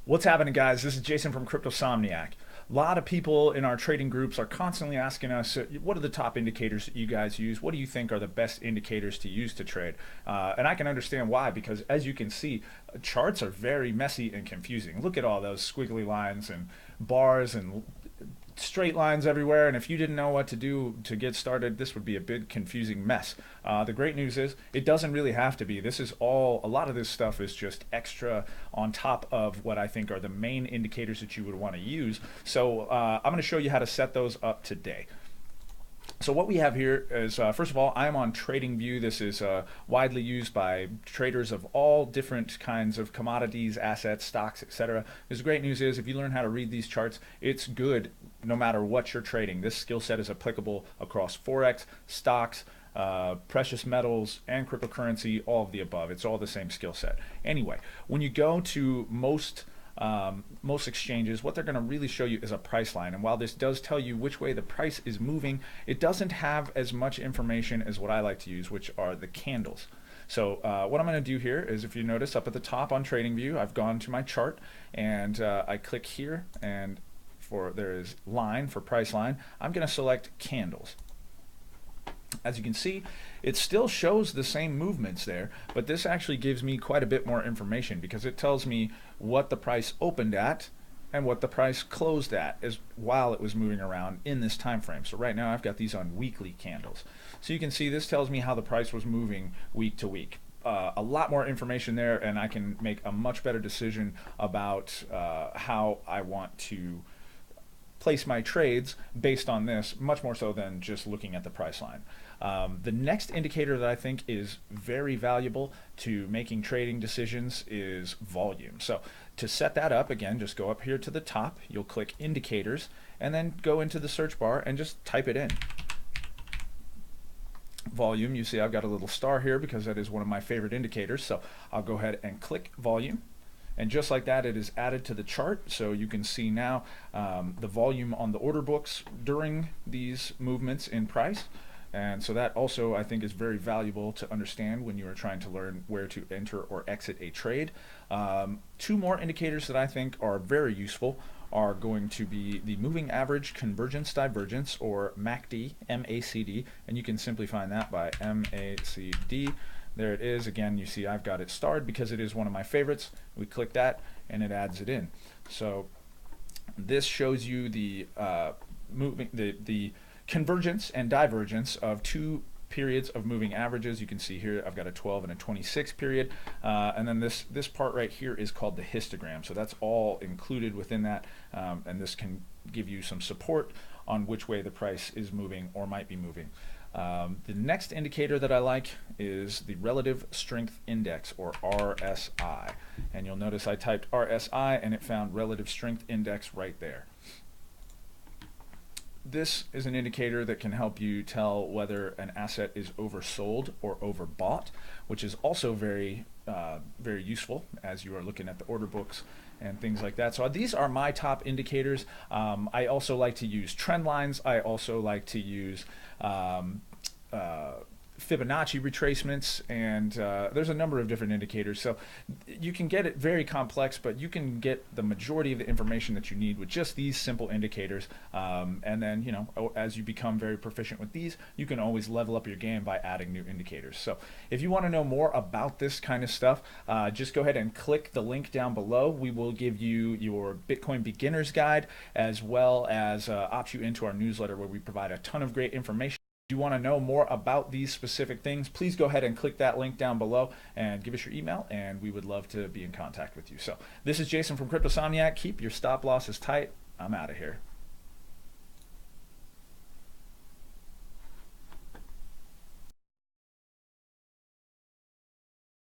What's happening, guys? This is Jason from Cryptosomniac. A lot of people in our trading groups are constantly asking us, what are the top indicators that you guys use? What do you think are the best indicators to use to trade? And I can understand why, because as you can see, charts are very messy and confusing. Look at all those squiggly lines and bars and straight lines everywhere, and if you didn't know what to do to get started, this would be a big confusing mess. The great news is it doesn't really have to be. This is all, a lot of this stuff is just extra on top of what I think are the main indicators that you would want to use. So I'm going to show you how to set those up today. So what we have here is, first of all, I'm on TradingView. This is widely used by traders of all different kinds of commodities, assets, stocks, etc. The great news is if you learn how to read these charts, it's good no matter what you're trading. This skill set is applicable across Forex, stocks, precious metals, and cryptocurrency, all of the above. It's all the same skill set. Anyway, when you go to most exchanges, what they're going to really show you is a price line. And while this does tell you which way the price is moving, it doesn't have as much information as what I like to use, which are the candles. So what I'm going to do here is, if you notice up at the top on TradingView, I've gone to my chart and I click here, and there is line for price line. I'm going to select candles. As you can see, it still shows the same movements there, but this actually gives me quite a bit more information because it tells me what the price opened at and what the price closed at while it was moving around in this time frame. So right now I've got these on weekly candles. So you can see this tells me how the price was moving week to week. A lot more information there, and I can make a much better decision about how I want to place my trades based on this, much more so than just looking at the price line. The next indicator that I think is very valuable to making trading decisions is volume. So to set that up, again, just go up here to the top, you'll click indicators, and then go into the search bar and just type it in. Volume, you see I've got a little star here because that is one of my favorite indicators, so I'll go ahead and click volume. And just like that, it is added to the chart, so you can see now the volume on the order books during these movements in price. And so that also, I think, is very valuable to understand when you are trying to learn where to enter or exit a trade. Two more indicators that I think are very useful are going to be the moving average convergence divergence, or MACD, M-A-C-D, and you can simply find that by M-A-C-D. There it is. Again, you see I've got it starred because it is one of my favorites. We click that and it adds it in. So this shows you the the convergence and divergence of two periods of moving averages. You can see here I've got a 12 and a 26 period, and then this part right here is called the histogram. So that's all included within that, and this can give you some support on which way the price is moving or might be moving. The next indicator that I like is the Relative Strength Index, or RSI. And you'll notice I typed RSI and it found Relative Strength Index right there. This is an indicator that can help you tell whether an asset is oversold or overbought, which is also very useful as you are looking at the order books and things like that. So these are my top indicators. I also like to use trend lines. I also like to use Fibonacci retracements, and there's a number of different indicators. So you can get it very complex, but you can get the majority of the information that you need with just these simple indicators. And then, you know, as you become very proficient with these, you can always level up your game by adding new indicators. So if you want to know more about this kind of stuff, just go ahead and click the link down below. We will give you your Bitcoin beginner's guide, as well as opt you into our newsletter, where we provide a ton of great information. If you want to know more about these specific things, please go ahead and click that link down below and give us your email, and we would love to be in contact with you. So this is Jason from Cryptosomniac. Keep your stop losses tight. I'm out of here.